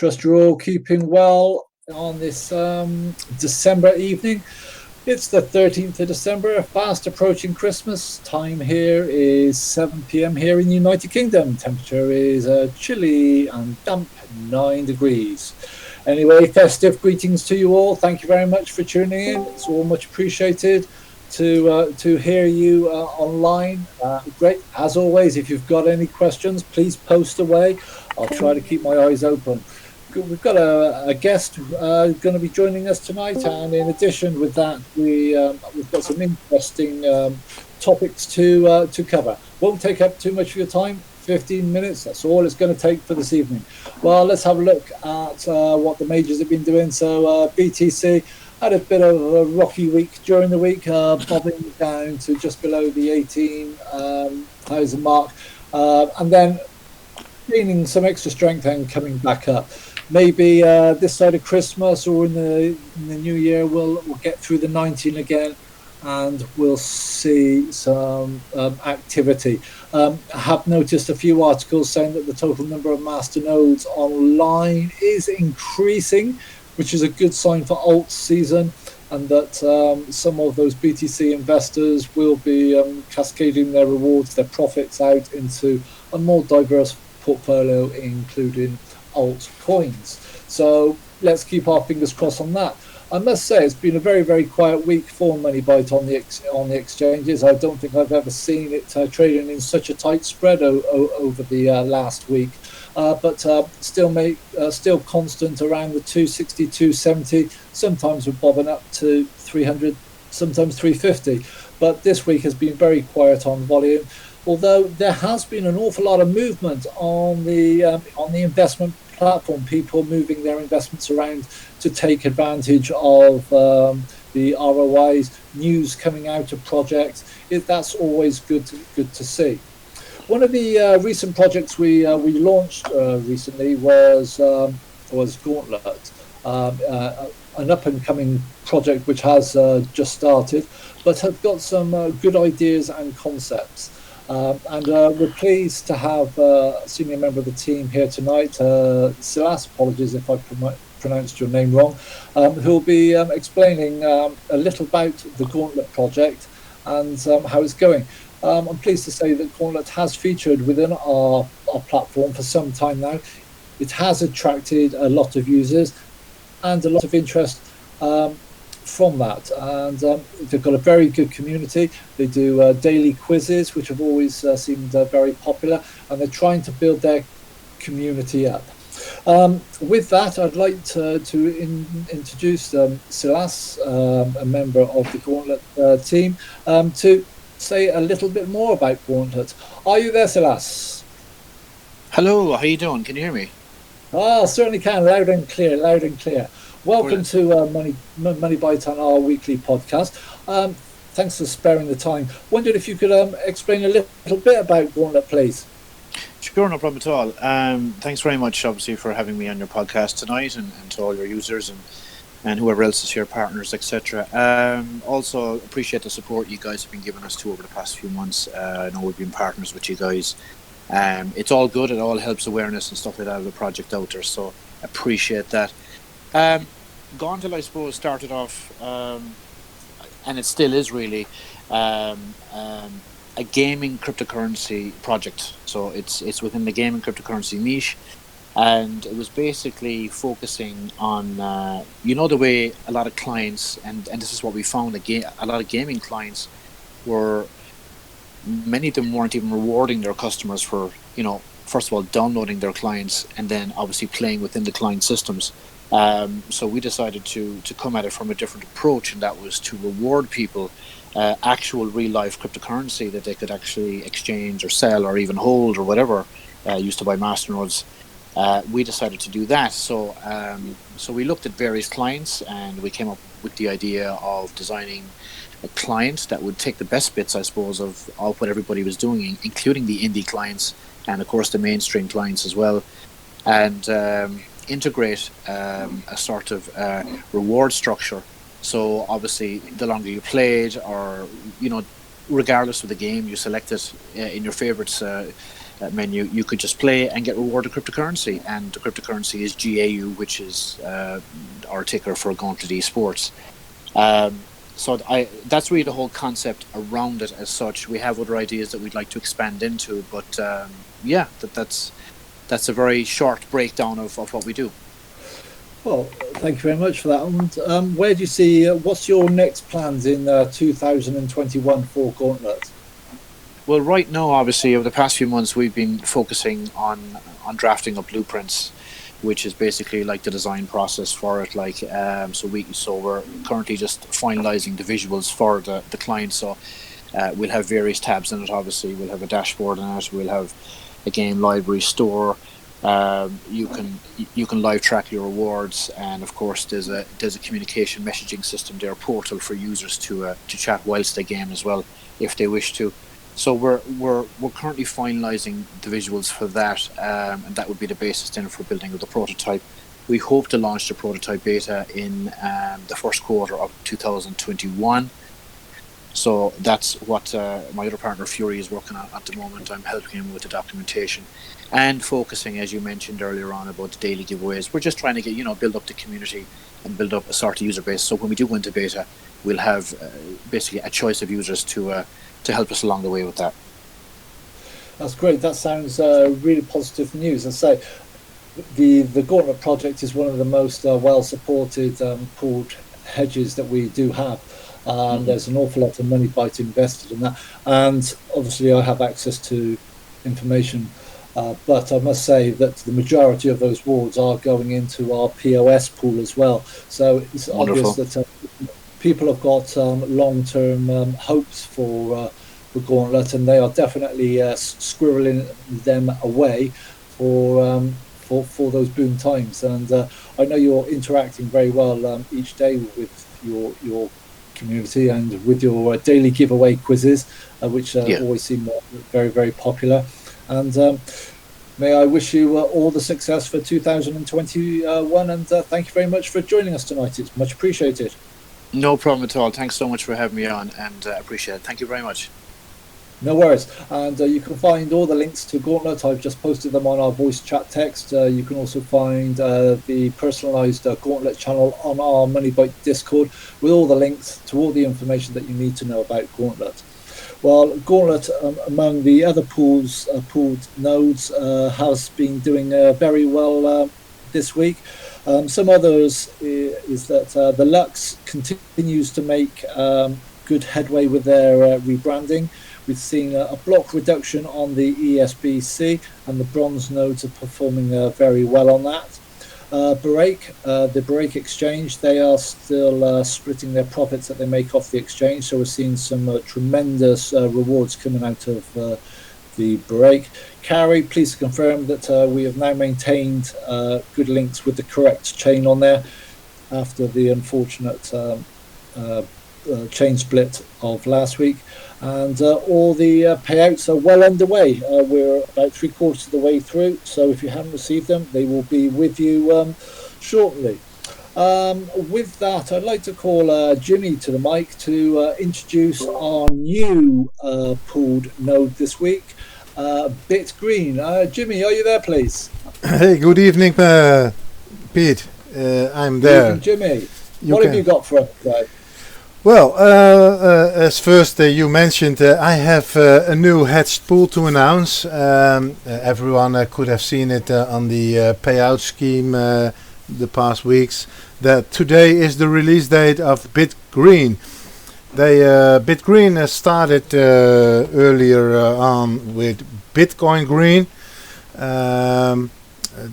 Trust you're all keeping well on this December evening. It's the 13th of December, fast approaching Christmas. Time here is 7 p.m. here in the United Kingdom. Temperature is chilly and damp, 9 degrees. Anyway, festive greetings to you all. Thank you very much for tuning in. It's all much appreciated to hear you online. Great. As always, if you've got any questions, please post away. I'll try to keep my eyes open. We've got a guest going to be joining us tonight, and in addition with that, we've got some interesting topics to cover. Won't take up too much of your time. 15 minutes, that's all it's going to take for this evening. Well, let's have a look at what the majors have been doing. So BTC had a bit of a rocky week during the week, bobbing down to just below the 18,000 mark, and then gaining some extra strength and coming back up. Maybe this side of Christmas or in the new year, we'll get through the 19 again, and we'll see some activity. I have noticed a few articles saying that the total number of master nodes online is increasing, which is a good sign for alt season, and that some of those BTC investors will be cascading their rewards, their profits out into a more diverse portfolio, including altcoins. So let's keep our fingers crossed on that. I must say it's been a very, very quiet week for MoneyByte on the exchanges. I don't think I've ever seen it trading in such a tight spread over the last week, but still constant around the 260, 270. Sometimes we're bobbing up to 300, sometimes 350. But this week has been very quiet on volume, although there has been an awful lot of movement on the investment platform, people moving their investments around to take advantage of the ROIs, news coming out of projects. That's always good to see. One of the recent projects we launched recently was Gauntlet, an up-and-coming project which has just started, but have got some good ideas and concepts. And we're pleased to have a senior member of the team here tonight, Silas, apologies if I pronounced your name wrong, who'll be explaining a little about the Gauntlet project and how it's going. I'm pleased to say that Gauntlet has featured within our platform for some time now. It has attracted a lot of users and a lot of interest from that, and they've got a very good community. They do daily quizzes, which have always seemed very popular, and they're trying to build their community up. With that, I'd like to introduce Silas, a member of the Gauntlet team, to say a little bit more about Gauntlet. Are you there, Silas? Hello, how you doing? Can you hear me? Certainly can, loud and clear, loud and clear. Welcome to MoneyByte on our weekly podcast. Thanks for sparing the time. Wondered if you could explain a little bit about Gauntlet, please. Sure, no problem at all. Thanks very much, obviously, for having me on your podcast tonight, and to all your users and whoever else is here, partners, etc. Also, appreciate the support you guys have been giving us too over the past few months. I know we've been partners with you guys. It's all good. It all helps awareness and stuff like that of the project out there. So appreciate that. Gauntlet, I suppose, started off, and it still is really a gaming cryptocurrency project. So it's within the gaming cryptocurrency niche, and it was basically focusing on the way a lot of clients, and this is what we found, a lot of gaming clients were, many of them weren't even rewarding their customers for, first of all, downloading their clients and then obviously playing within the client systems. So we decided to come at it from a different approach, and that was to reward people actual real-life cryptocurrency that they could actually exchange or sell or even hold or whatever, used to buy masternodes. We decided to do that. So we looked at various clients, and we came up with the idea of designing a client that would take the best bits, I suppose, of what everybody was doing, including the indie clients and, of course, the mainstream clients as well, and integrate a sort of reward structure. So obviously the longer you played, or regardless of the game you selected in your favorites menu, you could just play and get rewarded cryptocurrency, and the cryptocurrency is GAU, which is our ticker for Gauntlet Esports. So that's really the whole concept around it as such. We have other ideas that we'd like to expand into, but that's a very short breakdown of what we do. Well, thank you very much for that. And where do you see, what's your next plans in 2021 for Gauntlet? Well, right now, obviously, over the past few months, we've been focusing on drafting up blueprints, which is basically like the design process for it. So we're currently just finalizing the visuals for the client. So we'll have various tabs in it. Obviously, we'll have a dashboard in it. We'll have a game library store. You can live track your rewards, and of course, there's a communication messaging system there, portal for users to chat whilst they game as well, if they wish to. So we're currently finalising the visuals for that, and that would be the basis then for building of the prototype. We hope to launch the prototype beta in the first quarter of 2021. So that's what my other partner Fury is working on at the moment. I'm helping him with the documentation and focusing, as you mentioned earlier on, about the daily giveaways. We're just trying to get, build up the community and build up a sort of user base. So when we do go into beta, we'll have basically a choice of users to help us along the way with that. That's great. That sounds really positive news. I say the Gauntlet project is one of the most well supported pooled hedges that we do have. There's an awful lot of MoneyByte invested in that, and obviously I have access to information, but I must say that the majority of those rewards are going into our POS pool as well. So it's Wonderful. obvious that people have got long-term hopes for Gauntlet, and they are definitely squirreling them away for those boom times. And I know you're interacting very well each day with your community and with your daily giveaway quizzes, which always seem very, very popular. And may I wish you all the success for 2021, and thank you very much for joining us tonight. It's much appreciated. No problem at all. Thanks so much for having me on, and appreciate it. Thank you very much. No worries. And you can find all the links to Gauntlet. I've just posted them on our voice chat text. You can also find the personalised Gauntlet channel on our MoneyByte Discord with all the links to all the information that you need to know about Gauntlet. Well, Gauntlet, among the other pooled nodes, has been doing very well this week. Some others is that the Lux continues to make good headway with their rebranding. We've seen a block reduction on the ESBC, and the bronze nodes are performing very well on that. The Break exchange, they are still splitting their profits that they make off the exchange, so we're seeing some tremendous rewards coming out of the Break. Carry, please confirm that we have now maintained good links with the correct chain on there after the unfortunate chain split of last week. And all the payouts are well underway. We're about 3/4 of the way through, so if you haven't received them, they will be with you shortly. With that, I'd like to call Jimmy to the mic to introduce our new pooled node this week, BitGreen. Jimmy, are you there, please? Hey, good evening, Pete. I'm there. Good evening, Jimmy. What have you got for us today? Well, as first you mentioned, I have a new hedged pool to announce. Everyone could have seen it on the payout scheme the past weeks. That today is the release date of BitGreen. BitGreen started earlier on with Bitcoin Green.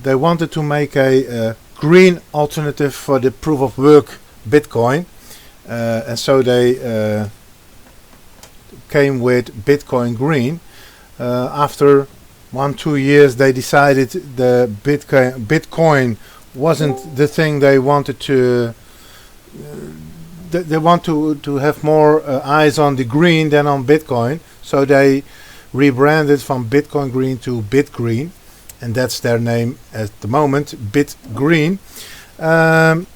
They wanted to make a green alternative for the proof of work Bitcoin. And so they came with Bitcoin Green. After 1-2 years, they decided the Bitcoin wasn't the thing they wanted to. They want to have more eyes on the green than on Bitcoin. So they rebranded from Bitcoin Green to BitGreen, and that's their name at the moment, BitGreen.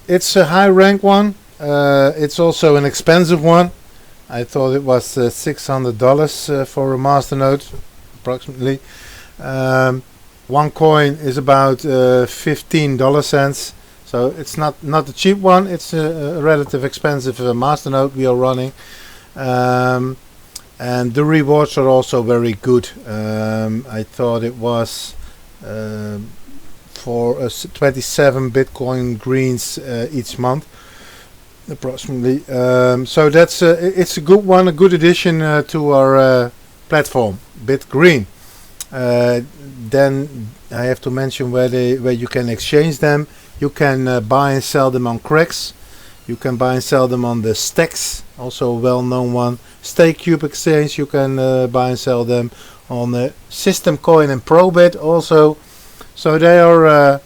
It's a high rank one. It's also an expensive one. I thought it was $600 for a masternode, approximately. One coin is about $15, so it's not a cheap one. It's a relative expensive masternode we are running, and the rewards are also very good. I thought it was for 27 Bitcoin greens each month, approximately. So that's it's a good one, a good addition to our platform, BitGreen. Then I have to mention where you can exchange them. You can buy and sell them on Cracks. You can buy and sell them on the Stacks, also a well-known one. StakeCube exchange, you can buy and sell them on the System Coin and Probit also. So they are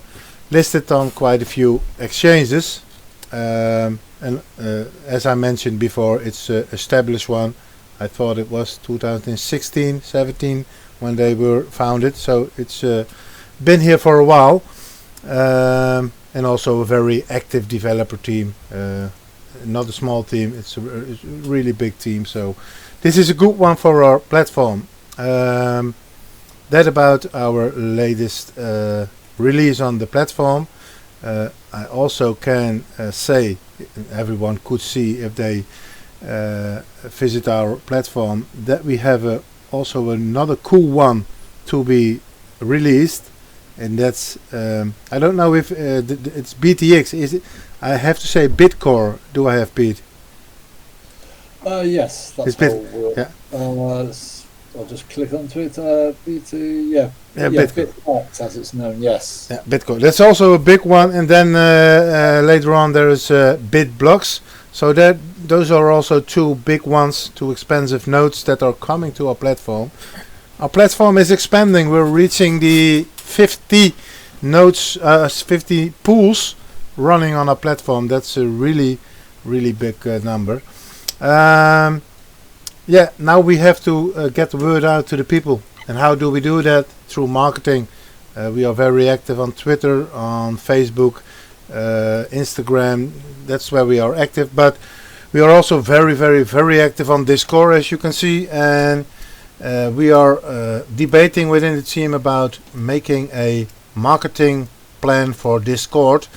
listed on quite a few exchanges. And as I mentioned before, it's an established one. I thought it was 2016, 17 when they were founded. So it's been here for a while. And also a very active developer team. Not a small team, it's a really big team. So this is a good one for our platform. That about our latest release on the platform. I also can say, everyone could see if they visit our platform, that we have also another cool one to be released. And that's I don't know if it's BTX. Is it? I have to say Bitcore. Do I have Pete? Yes, that's how yeah. I'll just click onto it. BT, yeah, Bitbox as it's known. Yes. Yeah, Bitcore. That's also a big one. And then later on there is BitBlocks. So those are also two big ones, two expensive nodes that are coming to our platform. Our platform is expanding. We're reaching the 50 nodes, 50 pools running on our platform. That's a really big number. Yeah, now we have to get the word out to the people. And how do we do that? Through marketing. We are very active on Twitter, on Facebook, Instagram. That's where we are active. But we are also very active on Discord, as you can see. And we are debating within the team about making a marketing plan for Discord,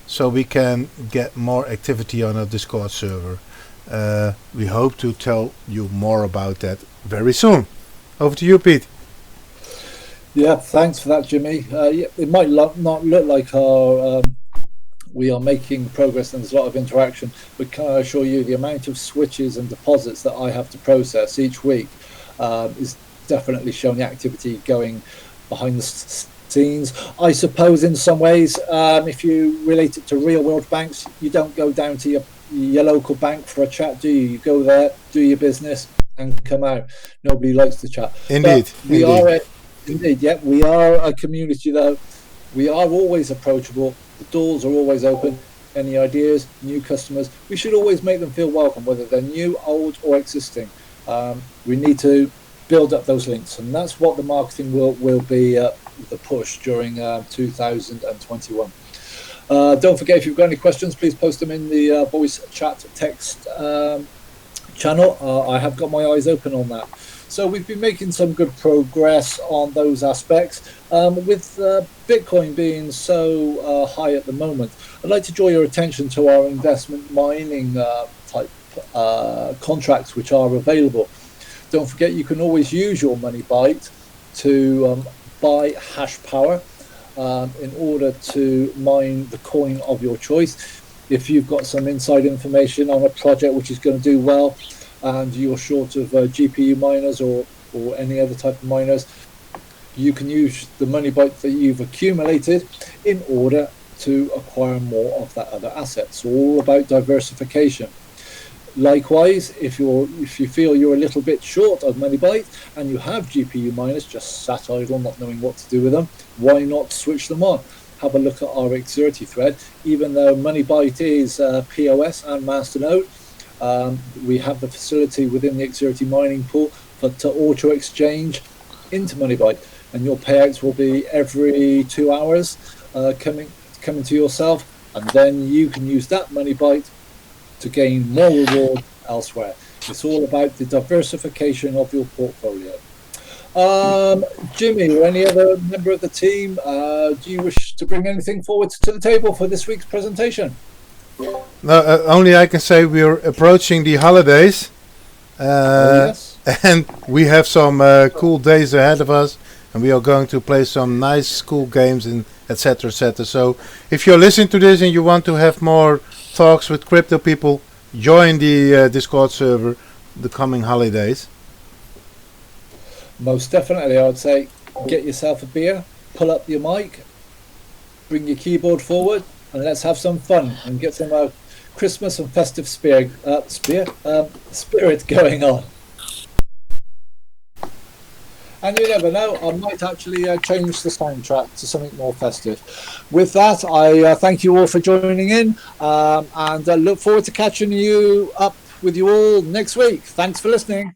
so we can get more activity on our Discord server. We hope to tell you more about that very soon. Over to you, Pete. Yeah, thanks for that, Jimmy. Yeah, it might not look like we are making progress and there's a lot of interaction, but can I assure you the amount of switches and deposits that I have to process each week is definitely showing the activity going behind the scenes. I suppose in some ways, if you relate it to real world banks, you don't go down to your local bank for a chat, do you? You go there, do your business and come out. Nobody likes to chat. Indeed. We are a community though. We are always approachable. The doors are always open. Any ideas, new customers, we should always make them feel welcome, whether they're new, old or existing. We need to build up those links, and that's what the marketing will be the push during 2021. Don't forget, if you've got any questions, please post them in the voice chat text channel. I have got my eyes open on that. So we've been making some good progress on those aspects. With Bitcoin being so high at the moment, I'd like to draw your attention to our investment mining type contracts which are available. Don't forget, you can always use your MoneyByte to buy hash power in order to mine the coin of your choice. If you've got some inside information on a project which is going to do well and you're short of GPU miners or any other type of miners, you can use the MoneyByte that you've accumulated in order to acquire more of that other asset. It's all about diversification. Likewise, if you feel you're a little bit short of MoneyByte and you have GPU miners just sat idle, not knowing what to do with them, why not switch them on? Have a look at our X30 thread. Even though MoneyByte is POS and masternode, we have the facility within the X30 mining pool to auto exchange into MoneyByte, and your payouts will be every 2 hours coming to yourself, and then you can use that MoneyByte to gain more reward elsewhere. It's all about the diversification of your portfolio. Jimmy or any other member of the team, do you wish to bring anything forward to the table for this week's presentation? No, only I can say we're approaching the holidays, Yes. and we have some cool days ahead of us, and we are going to play some nice cool games and etc. etc. So if you're listening to this and you want to have more talks with crypto people, join the Discord server the coming holidays. Most definitely, I would say get yourself a beer, pull up your mic, bring your keyboard forward, and let's have some fun and get some Christmas and festive spirit going on. And you never know, I might actually change the soundtrack to something more festive. With that, I thank you all for joining in, and look forward to catching you up with you all next week. Thanks for listening.